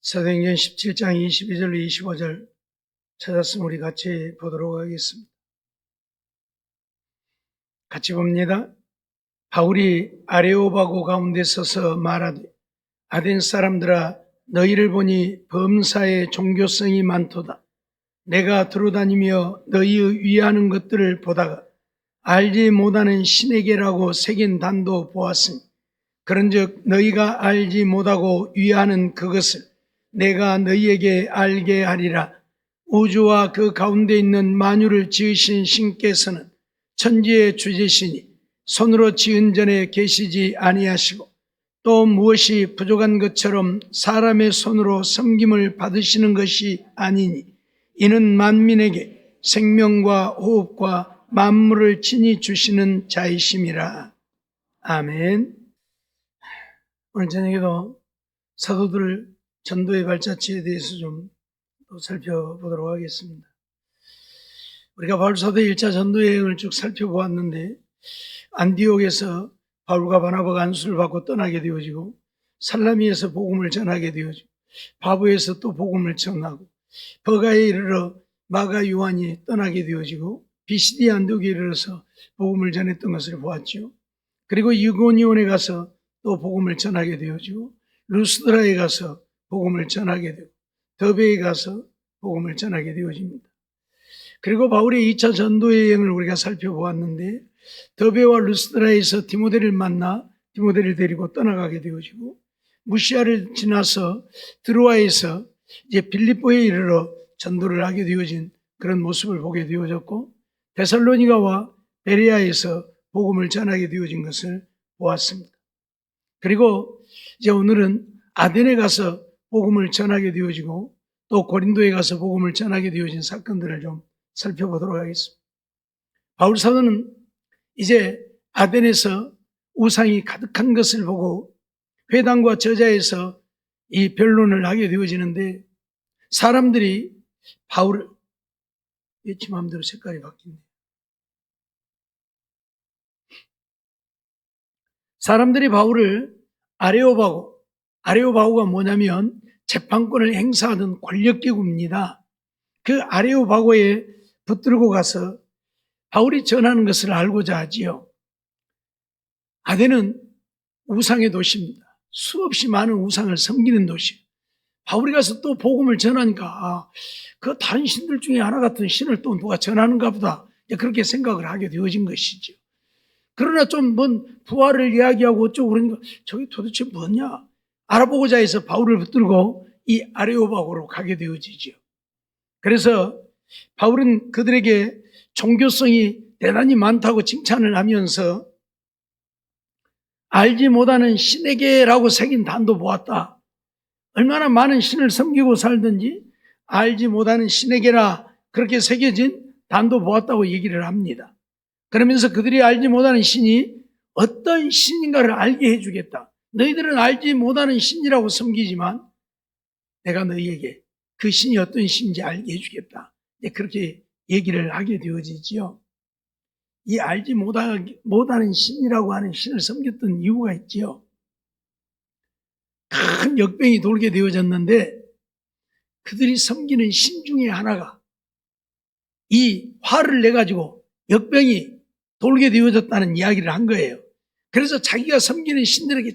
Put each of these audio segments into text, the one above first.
사도행전 17장 22절 25절 찾았으면 우리 같이 보도록 하겠습니다. 같이 봅니다. 바울이 아레오바고 가운데 서서 말하되 아덴 사람들아 너희를 보니 범사에 종교성이 많도다. 내가 두루다니며 너희의 위하는 것들을 보다가 알지 못하는 신에게라고 새긴 단도 보았으니 그런즉 너희가 알지 못하고 위하는 그것을 내가 너희에게 알게 하리라. 우주와 그 가운데 있는 만유를 지으신 신께서는 천지의 주제시니 손으로 지은 전에 계시지 아니하시고 또 무엇이 부족한 것처럼 사람의 손으로 섬김을 받으시는 것이 아니니 이는 만민에게 생명과 호흡과 만물을 친히 주시는 자이심이라. 아멘. 오늘 저녁에도 사도들 전도의 발자취에 대해서 좀 살펴보도록 하겠습니다. 우리가 바울 사도의 1차 전도 여행을 쭉 살펴보았는데 안디옥에서 바울과 바나바가 안수를 받고 떠나게 되어지고 살라미에서 복음을 전하게 되어지고 바보에서 또 복음을 전하고 버가에 이르러 마가 요한이 떠나게 되어지고 비시디 안디옥에 이르러서 복음을 전했던 것을 보았죠. 그리고 이고니온에 가서 또 복음을 전하게 되어지고 루스드라에 가서 복음을 전하게 되고 더베에 가서 복음을 전하게 되어집니다. 그리고 바울의 2차 전도 여행을 우리가 살펴보았는데 더베와 루스드라에서 디모데를 만나 디모데를 데리고 떠나가게 되어지고 무시아를 지나서 드로아에서 이제 빌립보에 이르러 전도를 하게 되어진 그런 모습을 보게 되어졌고 데살로니가와 베레아에서 복음을 전하게 되어진 것을 보았습니다. 그리고 이제 오늘은 아덴에 가서 복음을 전하게 되어지고 또 고린도에 가서 복음을 전하게 되어진 사건들을 좀 살펴보도록 하겠습니다. 바울 사도는 이제 아덴에서 우상이 가득한 것을 보고 회당과 저자에서 이 변론을 하게 되어지는데 사람들이 바울을 제 마음대로 색깔이 바뀌네요. 사람들이 바울을 아레오바고가 뭐냐면 재판권을 행사하던 권력기구입니다. 그 아레오바고에 붙들고 가서 바울이 전하는 것을 알고자 하지요. 아덴은 우상의 도시입니다. 수없이 많은 우상을 섬기는 도시. 바울이 가서 또 복음을 전하니까 그 다른 신들 중에 하나 같은 신을 또 누가 전하는가 보다 그렇게 생각을 하게 되어진 것이죠. 그러나 좀 뭔 부활을 이야기하고 어쩌고 그러니까 저게 도대체 뭐냐 알아보고자 해서 바울을 붙들고 이 아레오바고로 가게 되어지죠. 그래서 바울은 그들에게 종교성이 대단히 많다고 칭찬을 하면서 알지 못하는 신에게라고 새긴 단도 보았다. 얼마나 많은 신을 섬기고 살든지 알지 못하는 신에게라 그렇게 새겨진 단도 보았다고 얘기를 합니다. 그러면서 그들이 알지 못하는 신이 어떤 신인가를 알게 해주겠다. 너희들은 알지 못하는 신이라고 섬기지만 내가 너희에게 그 신이 어떤 신인지 알게 해주겠다. 그렇게 얘기를 하게 되어지지요. 이 알지 못하는 신이라고 하는 신을 섬겼던 이유가 있지요. 큰 역병이 돌게 되어졌는데 그들이 섬기는 신 중에 하나가 이 화를 내가지고 역병이 돌게 되어졌다는 이야기를 한 거예요. 그래서 자기가 섬기는 신들에게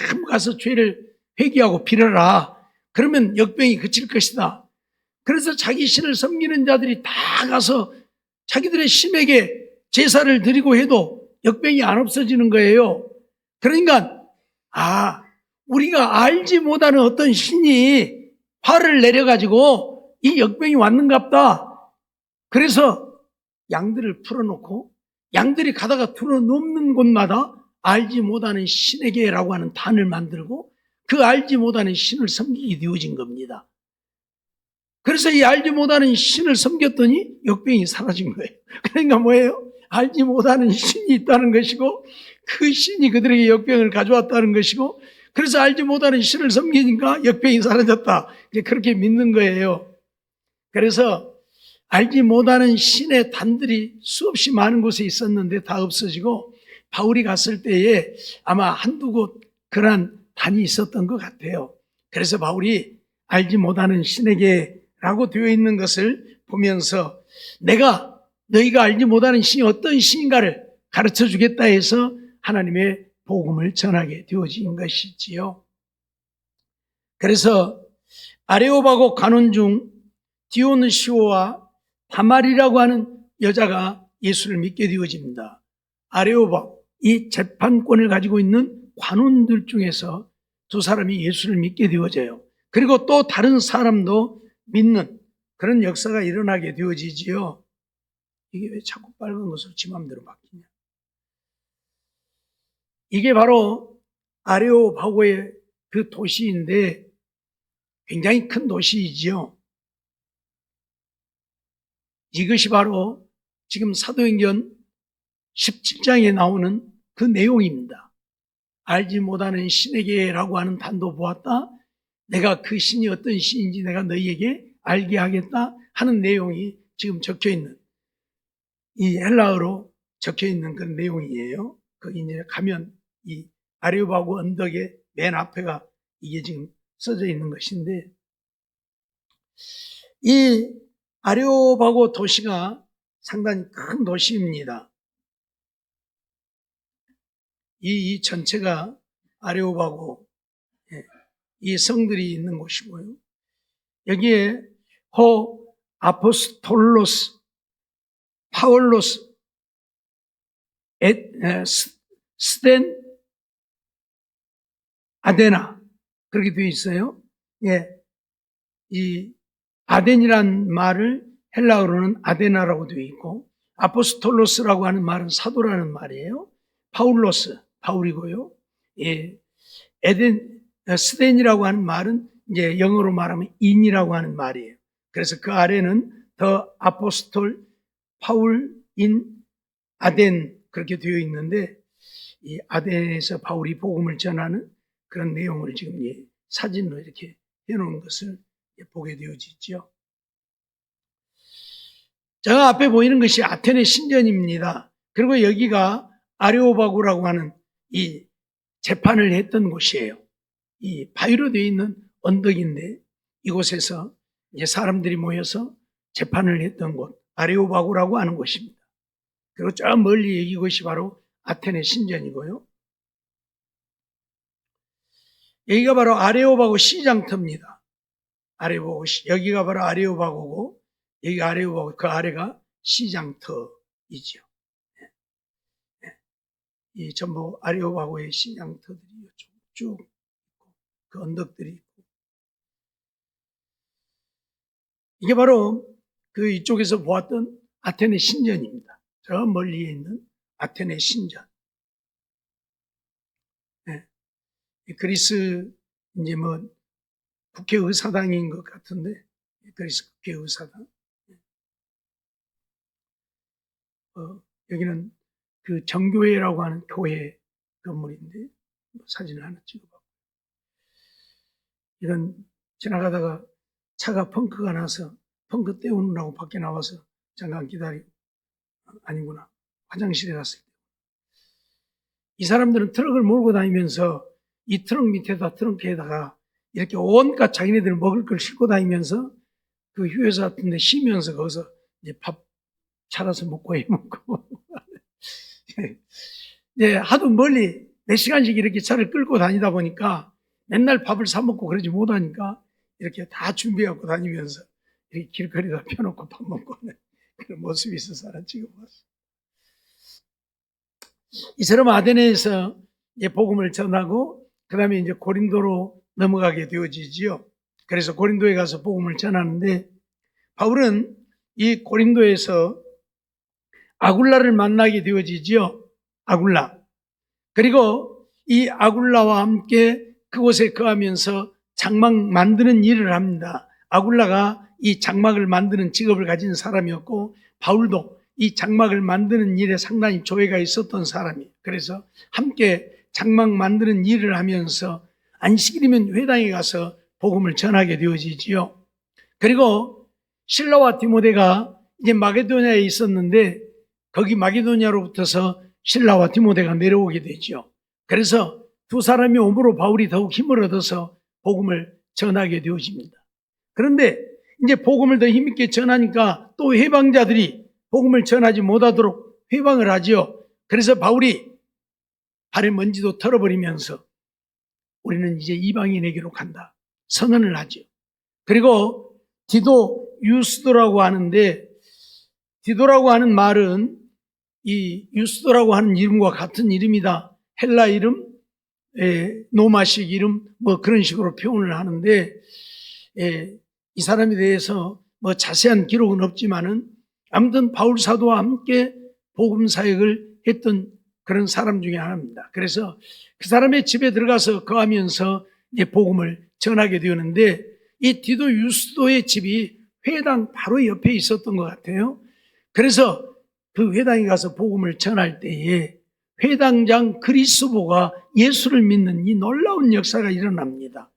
전부 가서 죄를 회개하고 빌어라. 그러면 역병이 그칠 것이다. 그래서 자기 신을 섬기는 자들이 다 가서 자기들의 신에게 제사를 드리고 해도 역병이 안 없어지는 거예요. 그러니까 우리가 알지 못하는 어떤 신이 화를 내려가지고 이 역병이 왔는갑다. 그래서 양들을 풀어놓고 양들이 가다가 들어넘는 곳마다 알지 못하는 신에게라고 하는 단을 만들고 그 알지 못하는 신을 섬기게 되어진 겁니다. 그래서 이 알지 못하는 신을 섬겼더니 역병이 사라진 거예요. 그러니까 뭐예요? 알지 못하는 신이 있다는 것이고 그 신이 그들에게 역병을 가져왔다는 것이고 그래서 알지 못하는 신을 섬기니까 역병이 사라졌다. 그렇게 믿는 거예요. 그래서 알지 못하는 신의 단들이 수없이 많은 곳에 있었는데 다 없어지고 바울이 갔을 때에 아마 한두 곳 그러한 단이 있었던 것 같아요. 그래서 바울이 알지 못하는 신에게라고 되어 있는 것을 보면서 내가 너희가 알지 못하는 신이 어떤 신인가를 가르쳐 주겠다 해서 하나님의 복음을 전하게 되어진 것이지요. 그래서 아레오바고 간원 중 디오느시오와 다말이라고 하는 여자가 예수를 믿게 되어집니다. 아레오바고, 이 재판권을 가지고 있는 관원들 중에서 두 사람이 예수를 믿게 되어져요. 그리고 또 다른 사람도 믿는 그런 역사가 일어나게 되어지지요. 이게 왜 자꾸 빨간 것으로 지 맘대로 바뀌냐. 이게 바로 아레오바고의 그 도시인데 굉장히 큰 도시이지요. 이것이 바로 지금 사도행전 17장에 나오는 그 내용입니다. 알지 못하는 신에게라고 하는 단도 보았다. 내가 그 신이 어떤 신인지 내가 너희에게 알게 하겠다 하는 내용이 지금 적혀 있는, 이 헬라어로 적혀 있는 그런 내용이에요. 거기 이제 가면 이 아레오바고 언덕의 맨 앞에가 이게 지금 써져 있는 것인데, 이 아레오바고 도시가 상당히 큰 도시입니다. 이 전체가 아레오바고, 이 성들이 있는 곳이고요. 여기에 호 아포스톨로스, 파울로스, 스덴, 아데나 그렇게 되어 있어요. 예, 이 아덴이란 말을 헬라어로는 아데나라고 되어 있고, 아포스톨로스라고 하는 말은 사도라는 말이에요. 파울로스, 바울이고요. 예, 스덴이라고 하는 말은 이제 영어로 말하면 인이라고 하는 말이에요. 그래서 그 아래는 더 아포스톨, 파울, 인, 아덴 그렇게 되어 있는데, 이 아덴에서 바울이 복음을 전하는 그런 내용을 지금 사진으로 이렇게 해놓은 것을 보게 되어지죠. 저 앞에 보이는 것이 아테네 신전입니다. 그리고 여기가 아레오바고라고 하는 이 재판을 했던 곳이에요. 이 바위로 되어 있는 언덕인데 이곳에서 이제 사람들이 모여서 재판을 했던 곳, 아레오바고라고 하는 곳입니다. 그리고 저 멀리 이것이 바로 아테네 신전이고요. 여기가 바로 아레오바고 시장터입니다. 아레오바고 여기가 바로 아레오바고고, 여기 아레오바고, 그 아래가 시장터이죠. 이 전부 아레오바고의 시장터들이 쭉 있고, 그 언덕들이 있고, 이게 바로 그 이쪽에서 보았던 아테네 신전입니다. 저 멀리에 있는 아테네 신전. 네. 그리스 이제 뭐 국회의사당인 것 같은데, 그리스 국회의사당. 여기는 그 정교회라고 하는 교회 건물인데 사진을 하나 찍어봤고, 이건 지나가다가 차가 펑크가 나서 펑크 떼우느라고 밖에 나와서 잠깐 기다리고, 아니구나, 화장실에 갔을 때 이 사람들은 트럭을 몰고 다니면서 이 트럭 밑에다 트렁크에다가 이렇게 온갖 자기네들 먹을 걸 싣고 다니면서 그 휴게소 같은 데 쉬면서 거기서 이제 밥 차려서 먹고 해먹고 이제 하도 멀리 몇 시간씩 이렇게 차를 끌고 다니다 보니까 맨날 밥을 사 먹고 그러지 못하니까 이렇게 다 준비하고 다니면서 이렇게 길거리에다 펴놓고 밥 먹고 하는 그런 모습이 있어서 하나 찍어봤어요. 이처럼 아테네에서 이제 복음을 전하고 그 다음에 이제 고린도로 넘어가게 되어지지요. 그래서 고린도에 가서 복음을 전하는데, 바울은 이 고린도에서 아굴라를 만나게 되어지지요. 아굴라. 그리고 이 아굴라와 함께 그곳에 거하면서 장막 만드는 일을 합니다. 아굴라가 이 장막을 만드는 직업을 가진 사람이었고, 바울도 이 장막을 만드는 일에 상당히 조예가 있었던 사람이에요. 그래서 함께 장막 만드는 일을 하면서 안식일이면 회당에 가서 복음을 전하게 되어지지요. 그리고 실라와 디모데가 이제 마게도냐에 있었는데, 거기 마게도냐로부터서 실라와 디모데가 내려오게 되죠. 그래서 두 사람이 오므로 바울이 더욱 힘을 얻어서 복음을 전하게 되어집니다. 그런데 이제 복음을 더 힘있게 전하니까 또 회방자들이 복음을 전하지 못하도록 회방을 하죠. 그래서 바울이 발의 먼지도 털어버리면서 우리는 이제 이방인에게로 간다 선언을 하죠. 그리고 디도 유스도라고 하는데, 디도라고 하는 말은 이 유스도라고 하는 이름과 같은 이름이다. 헬라 이름, 로마식 이름 뭐 그런 식으로 표현을 하는데, 이 사람에 대해서 뭐 자세한 기록은 없지만은 아무튼 바울 사도와 함께 복음 사역을 했던 그런 사람 중에 하나입니다. 그래서 그 사람의 집에 들어가서 거하면서 이제 복음을 전하게 되었는데, 이 디도 유스도의 집이 회당 바로 옆에 있었던 것 같아요. 그래서 그 회당에 가서 복음을 전할 때에 회당장 그리스보가 예수를 믿는 이 놀라운 역사가 일어납니다.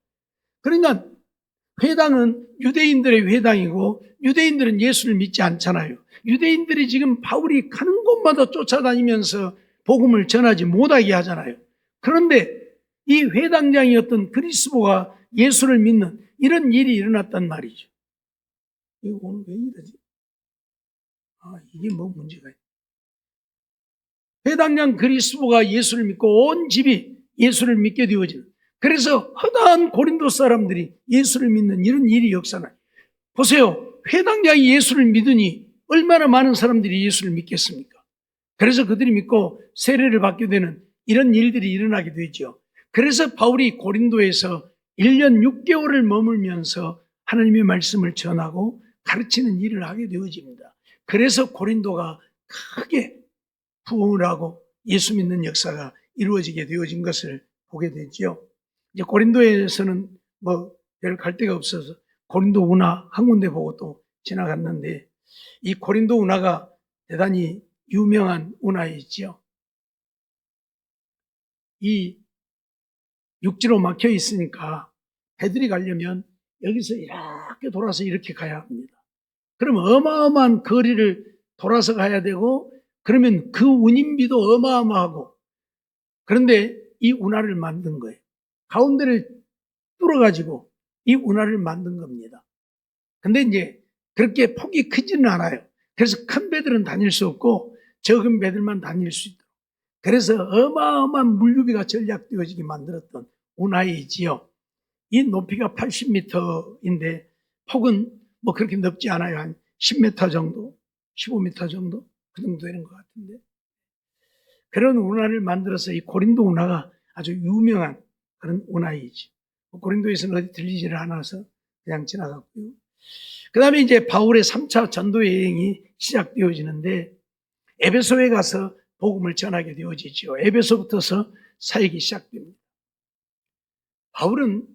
그러니까 회당은 유대인들의 회당이고 유대인들은 예수를 믿지 않잖아요. 유대인들이 지금 바울이 가는 곳마다 쫓아다니면서 복음을 전하지 못하게 하잖아요. 그런데 이 회당장이었던 그리스보가 예수를 믿는 이런 일이 일어났단 말이죠. 이거 오늘 왜 이러지? 이게 뭐 문제가 있나? 회당장 그리스보가 예수를 믿고 온 집이 예수를 믿게 되어지는, 그래서 허다한 고린도 사람들이 예수를 믿는 이런 일이 역사나요. 보세요. 회당장이 예수를 믿으니 얼마나 많은 사람들이 예수를 믿겠습니까? 그래서 그들이 믿고 세례를 받게 되는 이런 일들이 일어나게 되죠. 그래서 바울이 고린도에서 1년 6개월을 머물면서 하나님의 말씀을 전하고 가르치는 일을 하게 되어집니다. 그래서 고린도가 크게 부흥을 하고 예수 믿는 역사가 이루어지게 되어진 것을 보게 되죠. 이제 고린도에서는 뭐 별 갈 데가 없어서 고린도 운하 한 군데 보고 또 지나갔는데, 이 고린도 운하가 대단히 유명한 운하이지요. 이 육지로 막혀 있으니까 배들이 가려면 여기서 이렇게 돌아서 이렇게 가야 합니다. 그러면 어마어마한 거리를 돌아서 가야 되고, 그러면 그 운임비도 어마어마하고, 그런데 이 운하를 만든 거예요. 가운데를 뚫어가지고 이 운하를 만든 겁니다. 근데 이제 그렇게 폭이 크지는 않아요. 그래서 큰 배들은 다닐 수 없고 적은 배들만 다닐 수 있도록, 그래서 어마어마한 물류비가 전략되어지게 만들었던 운하이지요. 이 높이가 80m인데 폭은 뭐 그렇게 넓지 않아요. 한 10m 정도, 15m 정도 그 정도 되는 것 같은데, 그런 운하를 만들어서 이 고린도 운하가 아주 유명한 그런 운하이지. 고린도에서는 어디 들리지를 않아서 그냥 지나갔고요. 그 다음에 이제 바울의 3차 전도 여행이 시작되어지는데, 에베소에 가서 복음을 전하게 되어지죠. 에베소부터서 사역이 시작됩니다. 바울은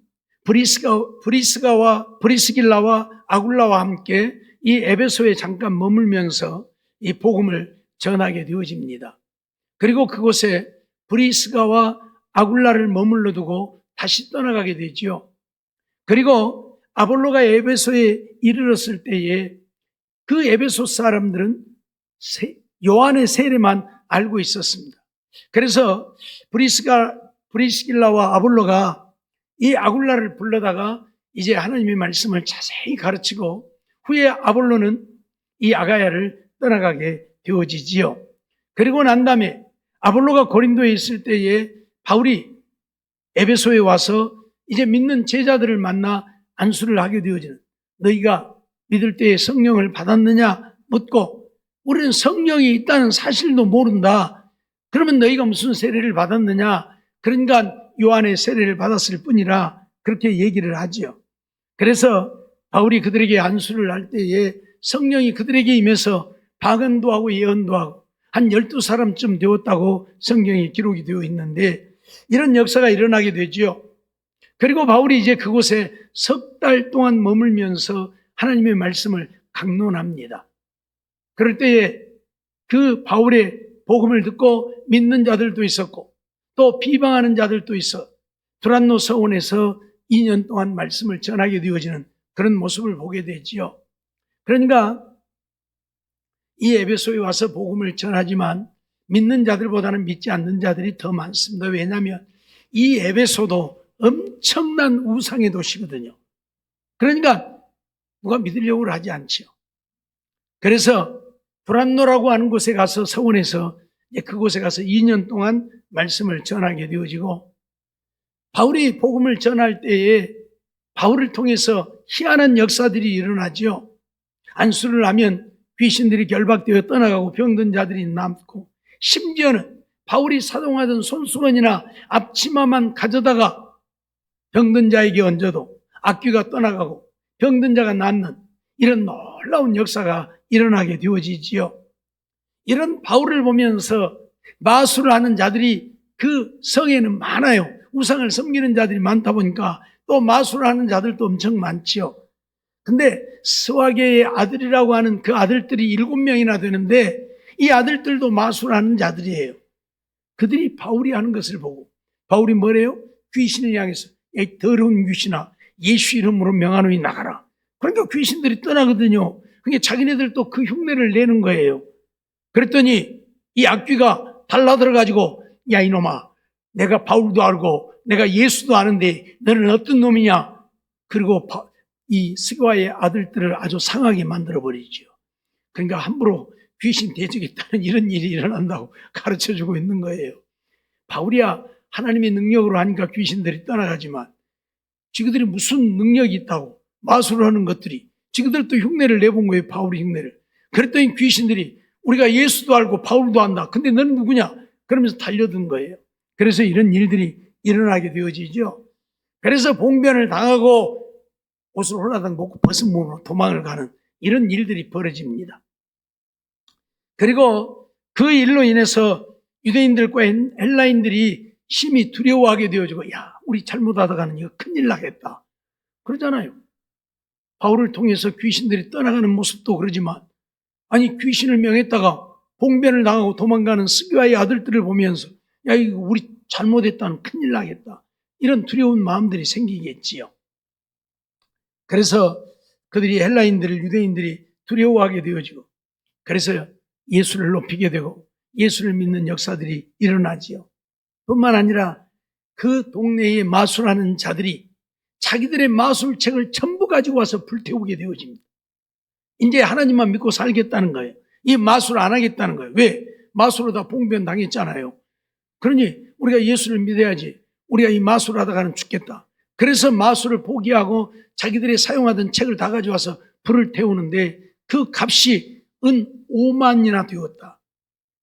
브리스길라와 아굴라와 함께 이 에베소에 잠깐 머물면서 이 복음을 전하게 되어집니다. 그리고 그곳에 브리스가와 아굴라를 머물러 두고 다시 떠나가게 되지요. 그리고 아볼로가 에베소에 이르렀을 때에 그 에베소 사람들은 요한의 세례만 알고 있었습니다. 그래서 브리스길라와 아볼로가 이 아굴라를 불러다가 이제 하나님의 말씀을 자세히 가르치고, 후에 아볼로는 이 아가야를 떠나가게 되어지지요. 그리고 난 다음에 아볼로가 고린도에 있을 때에 바울이 에베소에 와서 이제 믿는 제자들을 만나 안수를 하게 되어지는, 너희가 믿을 때에 성령을 받았느냐 묻고, 우리는 성령이 있다는 사실도 모른다. 그러면 너희가 무슨 세례를 받았느냐? 그러니까 요한의 세례를 받았을 뿐이라 그렇게 얘기를 하지요. 그래서 바울이 그들에게 안수를 할 때에 성령이 그들에게 임해서 방언도 하고 예언도 하고 한 12사람쯤 되었다고 성경에 기록이 되어 있는데, 이런 역사가 일어나게 되죠. 그리고 바울이 이제 그곳에 석 달 동안 머물면서 하나님의 말씀을 강론합니다. 그럴 때에 그 바울의 복음을 듣고 믿는 자들도 있었고 또 비방하는 자들도 있어 두란노 서원에서 2년 동안 말씀을 전하게 되어지는 그런 모습을 보게 되지요. 그러니까 이 에베소에 와서 복음을 전하지만 믿는 자들보다는 믿지 않는 자들이 더 많습니다. 왜냐하면 이 에베소도 엄청난 우상의 도시거든요. 그러니까 누가 믿으려고 하지 않죠. 그래서 브란노라고 하는 곳에 가서 서원에서 그곳에 가서 2년 동안 말씀을 전하게 되어지고, 바울이 복음을 전할 때에 바울을 통해서 희한한 역사들이 일어나죠. 안수를 하면 귀신들이 결박되어 떠나가고 병든 자들이 남고, 심지어는 바울이 사동하던 손수건이나 앞치마만 가져다가 병든 자에게 얹어도 악귀가 떠나가고 병든 자가 낫는 이런 놀라운 역사가 일어나게 되어지지요. 이런 바울을 보면서 마술을 하는 자들이 그 성에는 많아요. 우상을 섬기는 자들이 많다 보니까 또 마술을 하는 자들도 엄청 많지요. 근데 스와게의 아들이라고 하는 그 아들들이 7명이나 되는데, 이 아들들도 마술하는 자들이에요. 그들이 바울이 하는 것을 보고 바울이 뭐래요? 귀신을 향해서 이 더러운 귀신아, 예수 이름으로 명하노니 나가라. 그러니까 귀신들이 떠나거든요. 그러니까 자기네들도 그 흉내를 내는 거예요. 그랬더니 이 악귀가 달라들어가지고, 야 이놈아, 내가 바울도 알고 내가 예수도 아는데 너는 어떤 놈이냐. 그리고 이 스가의 아들들을 아주 상하게 만들어버리죠. 그러니까 함부로 귀신 대적했다는 이런 일이 일어난다고 가르쳐주고 있는 거예요. 바울이야 하나님의 능력으로 하니까 귀신들이 떠나가지만, 지그들이 무슨 능력이 있다고 마술을 하는 것들이, 지그들도 흉내를 내본 거예요. 바울의 흉내를. 그랬더니 귀신들이 우리가 예수도 알고 바울도 안다. 근데 너는 누구냐? 그러면서 달려든 거예요. 그래서 이런 일들이 일어나게 되어지죠. 그래서 봉변을 당하고 옷을 홀라당 벗고 벗은 몸으로 도망을 가는 이런 일들이 벌어집니다. 그리고 그 일로 인해서 유대인들과 헬라인들이 심히 두려워하게 되어지고, 야 우리 잘못하다가는 이거 큰일 나겠다 그러잖아요. 바울을 통해서 귀신들이 떠나가는 모습도 그러지만, 아니 귀신을 명했다가 봉변을 당하고 도망가는 스가의 아들들을 보면서 야 이거 우리 잘못했다는 큰일 나겠다, 이런 두려운 마음들이 생기겠지요. 그래서 그들이 헬라인들을 유대인들이 두려워하게 되어지고, 그래서 예수를 높이게 되고 예수를 믿는 역사들이 일어나지요. 뿐만 아니라 그 동네에 마술하는 자들이 자기들의 마술책을 전부 가지고 와서 불태우게 되어집니다. 이제 하나님만 믿고 살겠다는 거예요. 이 마술 안 하겠다는 거예요. 왜? 마술로 다 봉변 당했잖아요. 그러니 우리가 예수를 믿어야지, 우리가 이 마술 하다가는 죽겠다. 그래서 마술을 포기하고 자기들이 사용하던 책을 다 가져와서 불을 태우는데, 그 값이 은 5만이나 되었다.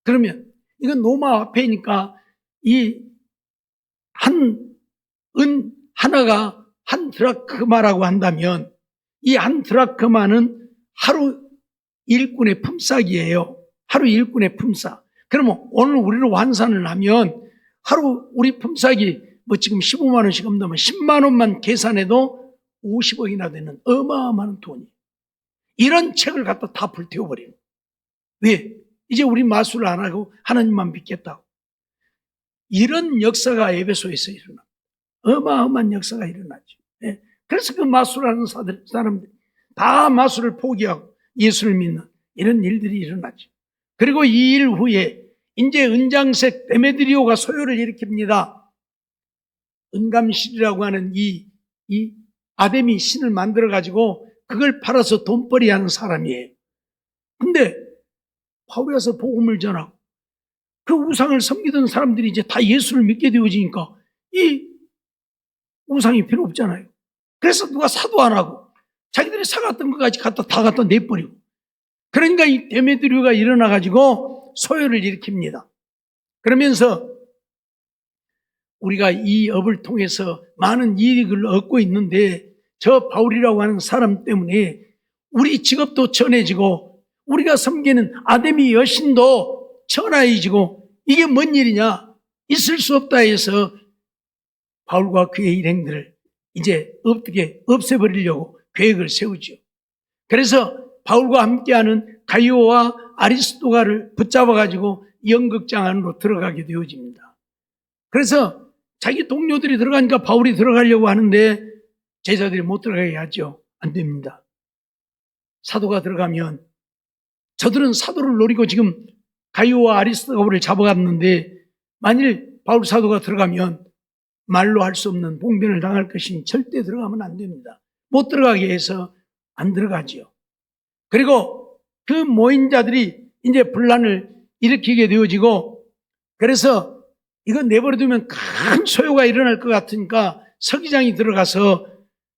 그러면 이건 로마 화폐니까 이 은 하나가 한 드라크마라고 한다면, 이 한 드라크마는 하루 일꾼의 품삯이에요. 하루 일꾼의 품삯. 그러면 오늘 우리로 환산을 하면 하루 우리 품삯이 뭐 지금 15만 원씩 한다면 10만 원만 계산해도 50억이나 되는 어마어마한 돈이, 이런 책을 갖다 다 불태워버려요. 왜? 이제 우리 마술을 안 하고 하나님만 믿겠다고. 이런 역사가 에베소에서 일어납니다. 어마어마한 역사가 일어나죠. 예. 그래서 그 마술하는 사람들 다 마술을 포기하고 예수를 믿는 이런 일들이 일어나죠. 그리고 이 일 후에 이제 은장색 데메드리오가 소요를 일으킵니다. 은감실이라고 하는 이 아데미 신을 만들어가지고 그걸 팔아서 돈벌이 하는 사람이에요. 근데 바울이 와서 복음을 전하고 그 우상을 섬기던 사람들이 이제 다 예수를 믿게 되어지니까 이 우상이 필요 없잖아요. 그래서 누가 사도 안 하고 자기들이 사갔던 것까지 다 갖다 내버리고, 그러니까 이 데메드리오가 일어나가지고 소요를 일으킵니다. 그러면서 우리가 이 업을 통해서 많은 이익을 얻고 있는데, 저 바울이라고 하는 사람 때문에 우리 직업도 전해지고 우리가 섬기는 아데미 여신도 천하해지고, 이게 뭔 일이냐, 있을 수 없다 해서 바울과 그의 일행들을 이제 어떻게 없애버리려고 계획을 세우죠. 그래서 바울과 함께하는 가이오와 아리스토가를 붙잡아가지고 연극장 안으로 들어가게 되어집니다. 그래서 자기 동료들이 들어가니까 바울이 들어가려고 하는데 제자들이 못 들어가게 하죠. 안 됩니다. 사도가 들어가면, 저들은 사도를 노리고 지금 가이오와 아리스토가를 잡아갔는데, 만일 바울 사도가 들어가면 말로 할 수 없는 봉변을 당할 것이니 절대 들어가면 안 됩니다. 못 들어가게 해서 안 들어가지요. 그리고 그 모인 자들이 이제 분란을 일으키게 되어지고, 그래서 이거 내버려두면 큰 소요가 일어날 것 같으니까 서기장이 들어가서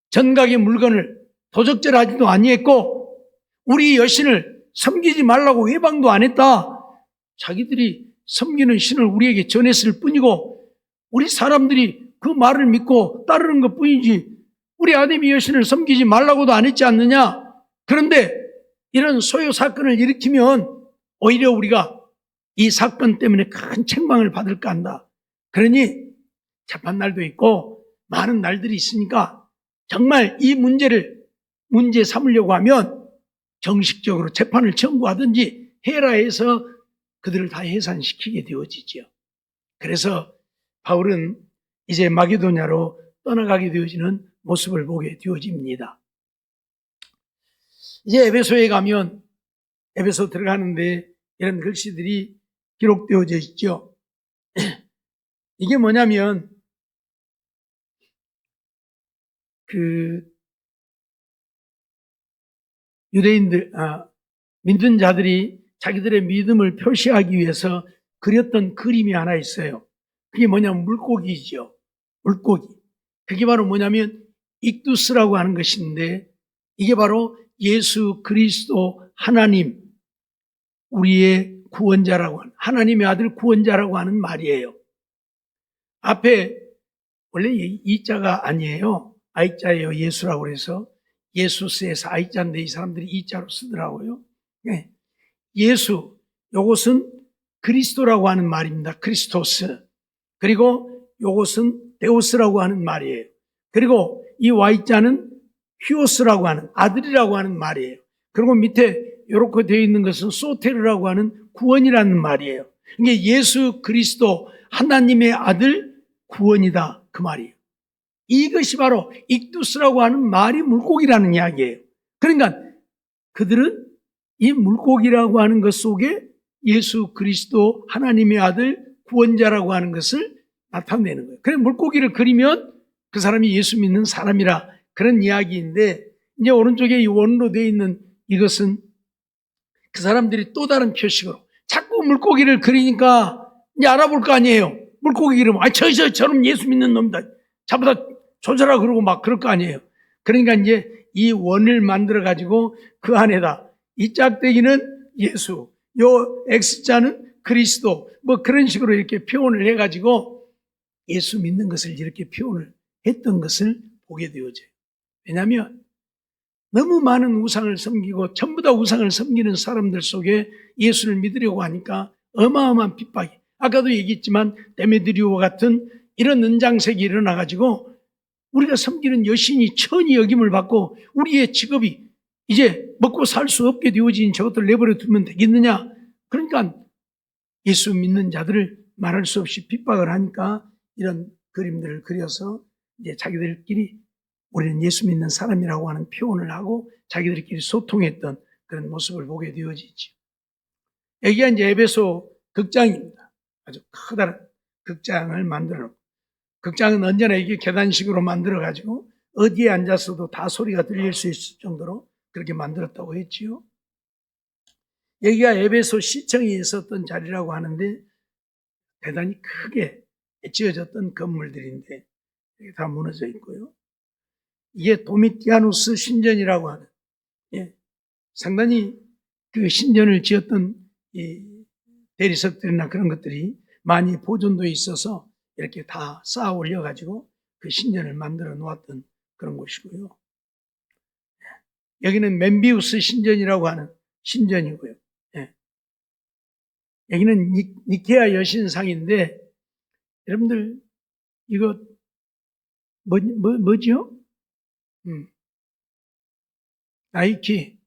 전각의 물건을 도적질하지도 아니했고 우리 여신을 섬기지 말라고 회방도 안 했다. 자기들이 섬기는 신을 우리에게 전했을 뿐이고 우리 사람들이 그 말을 믿고 따르는 것 뿐이지 우리 아데미 여신을 섬기지 말라고도 안 했지 않느냐. 그런데 이런 소요 사건을 일으키면 오히려 우리가 이 사건 때문에 큰 책망을 받을까 한다. 그러니 재판날도 있고 많은 날들이 있으니까 정말 이 문제 삼으려고 하면 정식적으로 재판을 청구하든지 해라 해서 그들을 다 해산시키게 되어지죠. 그래서 바울은 이제 마게도냐로 떠나가게 되어지는 모습을 보게 되어집니다. 이제 에베소에 가면 에베소 들어가는데 이런 글씨들이 기록되어져 있죠. 이게 뭐냐면 유대인들, 믿는 자들이 자기들의 믿음을 표시하기 위해서 그렸던 그림이 하나 있어요. 그게 뭐냐면 물고기죠. 물고기. 그게 바로 뭐냐면 익두스라고 하는 것인데 이게 바로 예수 그리스도 하나님, 우리의 구원자라고 하는, 하나님의 아들 구원자라고 하는 말이에요. 앞에 원래 이자가 아니에요. 아이자예요. 예수라고 해서 예수스에서 아이자인데 이 사람들이 이자로 쓰더라고요. 네. 예수, 요것은 그리스도라고 하는 말입니다. 크리스토스. 그리고 요것은 데오스라고 하는 말이에요. 그리고 이 Y자는 휴오스라고 하는 아들이라고 하는 말이에요. 그리고 밑에 이렇게 되어 있는 것은 소테르라고 하는 구원이라는 말이에요. 이게 예수 그리스도 하나님의 아들 구원이다 그 말이에요. 이것이 바로 익두스라고 하는 말이 물고기라는 이야기예요. 그러니까 그들은 이 물고기라고 하는 것 속에 예수 그리스도 하나님의 아들 구원자라고 하는 것을 나타내는 거예요. 그래서 물고기를 그리면 그 사람이 예수 믿는 사람이라 그런 이야기인데 이제 오른쪽에 이 원으로 되어 있는 이것은 그 사람들이 또 다른 표식으로 자꾸 물고기를 그리니까 이제 알아볼 거 아니에요. 물고기 그리면 저놈 예수 믿는 놈이다. 잡아다 조져라 그러고 막 그럴 거 아니에요. 그러니까 이제 이 원을 만들어 가지고 그 안에다 이 짝대기는 예수, 요 X자는 그리스도 뭐 그런 식으로 이렇게 표현을 해가지고 예수 믿는 것을 이렇게 표현을 했던 것을 보게 되어져요. 왜냐하면 너무 많은 우상을 섬기고 전부 다 우상을 섬기는 사람들 속에 예수를 믿으려고 하니까 어마어마한 핍박이, 아까도 얘기했지만 데메드리오와 같은 이런 은장색이 일어나가지고 우리가 섬기는 여신이 천히 여김을 받고 우리의 직업이 이제 먹고 살 수 없게 되어진 저것들 내버려 두면 되겠느냐. 그러니까 예수 믿는 자들을 말할 수 없이 핍박을 하니까 이런 그림들을 그려서 이제 자기들끼리 우리는 예수 믿는 사람이라고 하는 표현을 하고 자기들끼리 소통했던 그런 모습을 보게 되어지죠. 여기가 이제 에베소 극장입니다. 아주 커다란 극장을 만들어 놓고, 극장은 언제나 이게 계단식으로 만들어가지고 어디에 앉아서도 다 소리가 들릴 수 있을 정도로 그렇게 만들었다고 했지요. 여기가 에베소 시청이 있었던 자리라고 하는데 대단히 크게 지어졌던 건물들인데 이게 다 무너져 있고요. 이게 도미티아누스 신전이라고 하는, 상당히 그 신전을 지었던 이 대리석들이나 그런 것들이 많이 보존되어 있어서 이렇게 다 쌓아 올려가지고 그 신전을 만들어 놓았던 그런 곳이고요. 여기는 멤비우스 신전이라고 하는 신전이고요. 여기는 니케아 여신상인데 여러분들 이거 뭐죠? 나이키.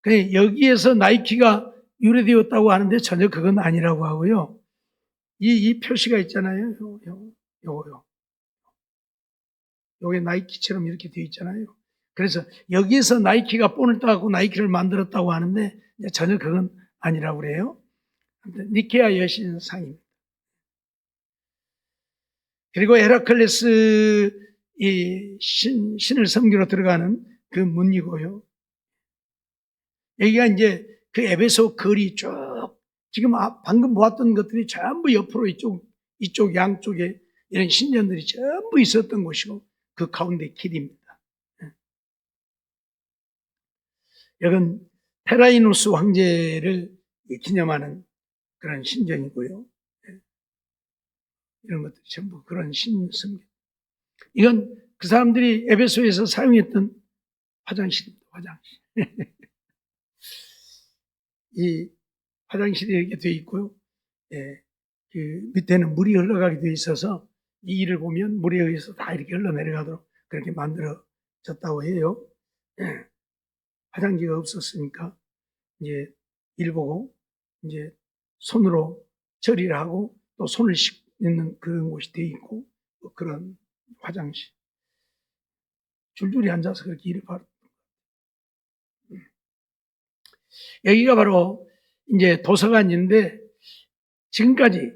그래, 여기에서 나이키가 유래되었다고 하는데 전혀 그건 아니라고 하고요. 이 표시가 있잖아요. 요게 나이키처럼 이렇게 되어 있잖아요. 그래서 여기에서 나이키가 본을 따고 나이키를 만들었다고 하는데 전혀 그건 아니라고 그래요. 니케아 여신상입니다. 그리고 헤라클레스 신을 섬기러 들어가는 그 문이고요. 여기가 이제 그 에베소 거리 쭉 지금 방금 보았던 것들이 전부 옆으로 이쪽 양쪽에 이런 신전들이 전부 있었던 곳이고 그 가운데 길입니다. 여긴 테라이누스 황제를 기념하는 그런 신전이고요. 이런 것들이 전부 그런 신성. 이건 그 사람들이 에베소에서 사용했던 화장실입니다. 화장실. 이 화장실이 이렇게 되어 있고요. 그 밑에는 물이 흘러가게 되어 있어서 이 일을 보면 물에 의해서 다 이렇게 흘러내려가도록 그렇게 만들어졌다고 해요. 화장지가 없었으니까 이제 일 보고 이제 손으로 처리를 하고 또 손을 씻는 그런 곳이 되어 있고 그런 화장실. 줄줄이 앉아서 그렇게 일을 바로. 여기가 바로 이제 도서관인데 지금까지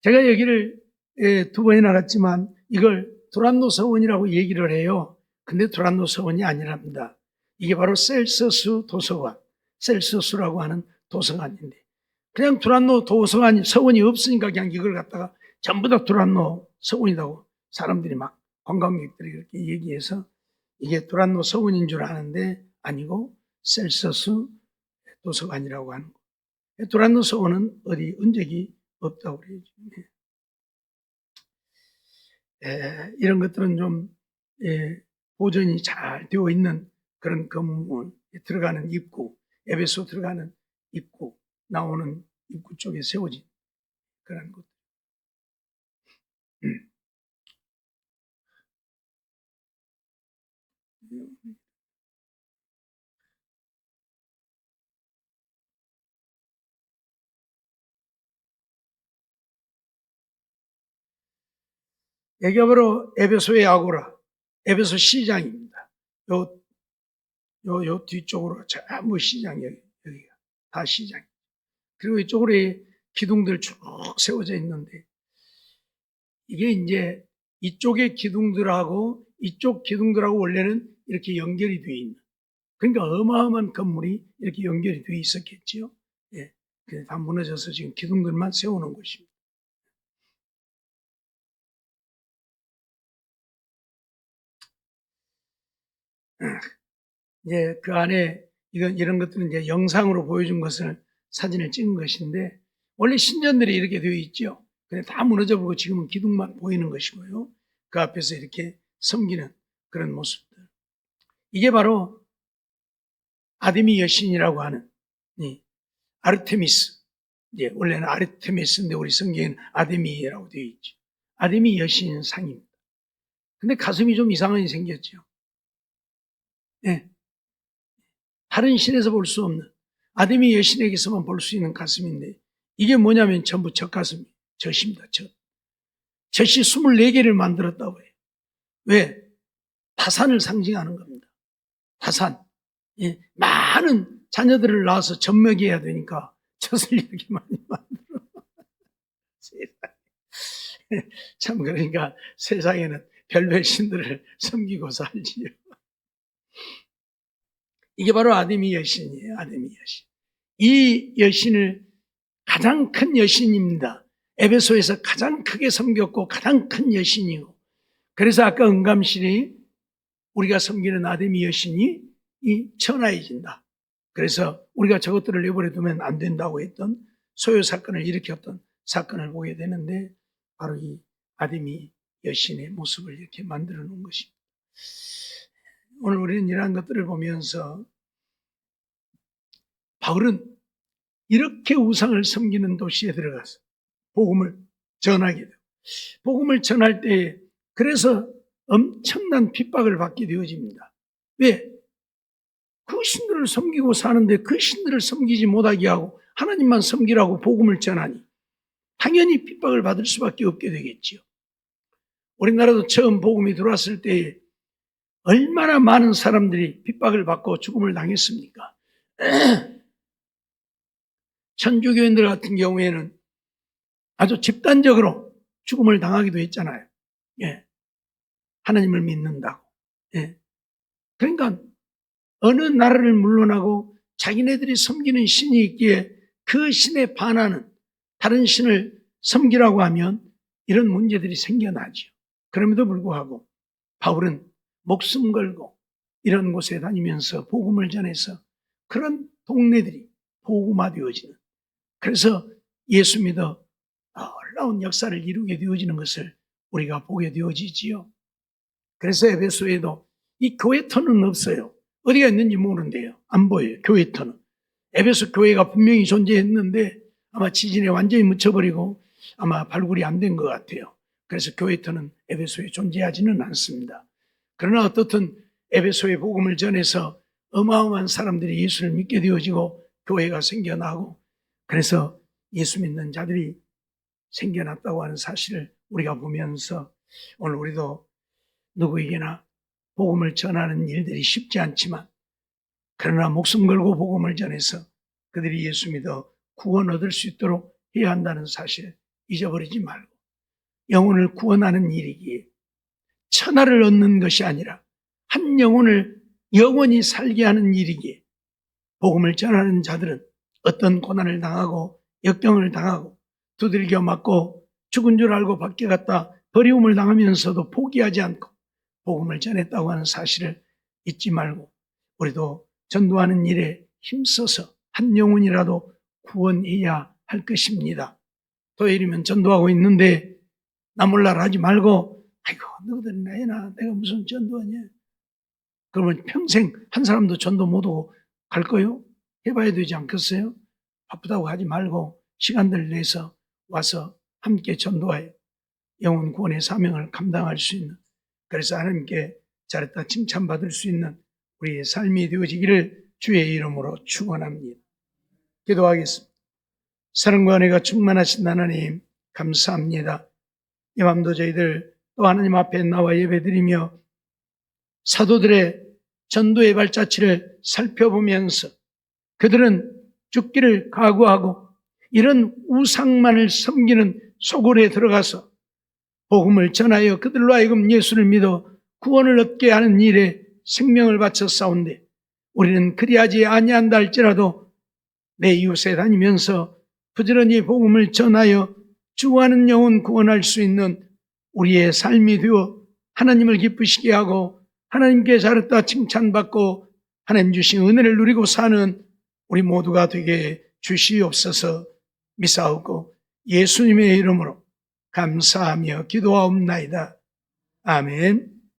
제가 여기를 2번이나 갔지만 이걸 두란노 서원이라고 얘기를 해요. 근데 두란노 서원이 아니랍니다. 이게 바로 셀서스 도서관, 셀서스라고 하는 도서관인데 그냥 두란노 도서관 서원이 없으니까 그냥 이걸 갖다가 전부 다 두란노 서원이라고 사람들이 막 관광객들이 그렇게 얘기해서 이게 두란노 서원인 줄 아는데 아니고 셀서스 도서관이라고 하는 거. 두란노 서원은 어디 흔적이 없다고 그래요. 이런 것들은 좀 보존이 잘 되어 있는 그런 건물, 들어가는 입구, 에베소 들어가는 입구, 나오는 입구 쪽에 세워진 그런 것. 여기가 바로 에베소의 아고라, 에베소 시장입니다. 요 뒤쪽으로 전부 시장, 여기가 다 시장. 그리고 이쪽으로 기둥들 쭉 세워져 있는데 이게 이제 이쪽의 기둥들하고 이쪽 기둥들하고 원래는 이렇게 연결이 되어 있는, 그러니까 어마어마한 건물이 이렇게 연결이 되어 있었겠지요. 예, 다 무너져서 지금 기둥들만 세우는 것입니다. 이제 그 안에 이런 것들은 이제 영상으로 보여준 것을 사진을 찍은 것인데 원래 신전들이 이렇게 되어 있죠. 근데 다 무너져 버리고 지금은 기둥만 보이는 것이고요. 그 앞에서 이렇게 섬기는 그런 모습들. 이게 바로 아데미 여신이라고 하는 아르테미스. 이제 원래는 아르테미스인데 우리 성경에는 아데미라고 되어 있죠. 아데미 여신 상입니다. 근데 가슴이 좀 이상하게 생겼죠. 네. 다른 신에서 볼 수 없는 아데미 여신에게서만 볼 수 있는 가슴인데 이게 뭐냐면 전부 젖가슴이 젖입니다. 젖이 24개를 만들었다고 해요. 왜? 다산을 상징하는 겁니다. 다산. 예, 많은 자녀들을 낳아서 젖먹여야 되니까 젖을 이렇게 많이 만들어. 참 그러니까 세상에는 별별 신들을 섬기고 살지요. 이게 바로 아데미 여신이에요. 아데미 여신. 이 여신을 가장 큰 여신입니다. 에베소에서 가장 크게 섬겼고 가장 큰 여신이고 그래서 아까 응감실이 우리가 섬기는 아데미 여신이 이 천하해진다. 그래서 우리가 저것들을 내버려 두면 안 된다고 했던 소요 사건을 일으켰던 사건을 보게 되는데 바로 이 아데미 여신의 모습을 이렇게 만들어 놓은 것입니다. 오늘 우리는 이러한 것들을 보면서 바울은 이렇게 우상을 섬기는 도시에 들어가서 복음을 전하게 돼요. 복음을 전할 때 그래서 엄청난 핍박을 받게 되어집니다. 왜? 그 신들을 섬기고 사는데 그 신들을 섬기지 못하게 하고 하나님만 섬기라고 복음을 전하니 당연히 핍박을 받을 수밖에 없게 되겠지요. 우리나라도 처음 복음이 들어왔을 때 얼마나 많은 사람들이 핍박을 받고 죽음을 당했습니까? 천주교인들 같은 경우에는 아주 집단적으로 죽음을 당하기도 했잖아요. 예. 하나님을 믿는다고. 예. 그러니까 어느 나라를 물러나고 자기네들이 섬기는 신이 있기에 그 신에 반하는 다른 신을 섬기라고 하면 이런 문제들이 생겨나죠. 그럼에도 불구하고 바울은 목숨 걸고 이런 곳에 다니면서 복음을 전해서 그런 동네들이 복음화되어지는, 그래서 예수 믿어 놀라운 역사를 이루게 되어지는 것을 우리가 보게 되어지지요. 그래서 에베소에도 이 교회터는 없어요. 어디가 있는지 모르는데요. 안 보여요. 교회터는. 에베소 교회가 분명히 존재했는데 아마 지진에 완전히 묻혀버리고 아마 발굴이 안 된 것 같아요. 그래서 교회터는 에베소에 존재하지는 않습니다. 그러나 어떻든 에베소의 복음을 전해서 어마어마한 사람들이 예수를 믿게 되어지고 교회가 생겨나고, 그래서 예수 믿는 자들이 생겨났다고 하는 사실을 우리가 보면서 오늘 우리도 누구에게나 복음을 전하는 일들이 쉽지 않지만, 그러나 목숨 걸고 복음을 전해서 그들이 예수 믿어 구원 얻을 수 있도록 해야 한다는 사실 잊어버리지 말고, 영혼을 구원하는 일이기에 천하를 얻는 것이 아니라 한 영혼을 영원히 살게 하는 일이기에 복음을 전하는 자들은 어떤 고난을 당하고 역경을 당하고 두들겨 맞고 죽은 줄 알고 밖에 갔다 버리움을 당하면서도 포기하지 않고 복음을 전했다고 하는 사실을 잊지 말고 우리도 전도하는 일에 힘써서 한 영혼이라도 구원해야 할 것입니다. 토요일이면 전도하고 있는데 나 몰라라 하지 말고 아이고 너희들 나이나 내가 무슨 전도하냐, 그러면 평생 한 사람도 전도 못하고 갈 거요? 해봐야 되지 않겠어요? 바쁘다고 하지 말고 시간들 내서 와서 함께 전도하여 영혼 구원의 사명을 감당할 수 있는, 그래서 하나님께 잘했다 칭찬받을 수 있는 우리의 삶이 되어지기를 주의 이름으로 축원합니다. 기도하겠습니다. 사랑과 은혜가 충만하신 하나님 감사합니다. 이 밤도 저희들 또 하나님 앞에 나와 예배드리며 사도들의 전도의 발자취를 살펴보면서 그들은 죽기를 각오하고 이런 우상만을 섬기는 소굴에 들어가서 복음을 전하여 그들로 하여금 예수를 믿어 구원을 얻게 하는 일에 생명을 바쳐 싸운데, 우리는 그리하지 아니한다 할지라도 내 이웃에 다니면서 부지런히 복음을 전하여 주구하는 영혼 구원할 수 있는 우리의 삶이 되어 하나님을 기쁘시게 하고 하나님께 잘했다 칭찬받고 하나님 주신 은혜를 누리고 사는 우리 모두가 되게 주시옵소서 미사오고 예수님의 이름으로 감사하며 기도하옵나이다. 아멘.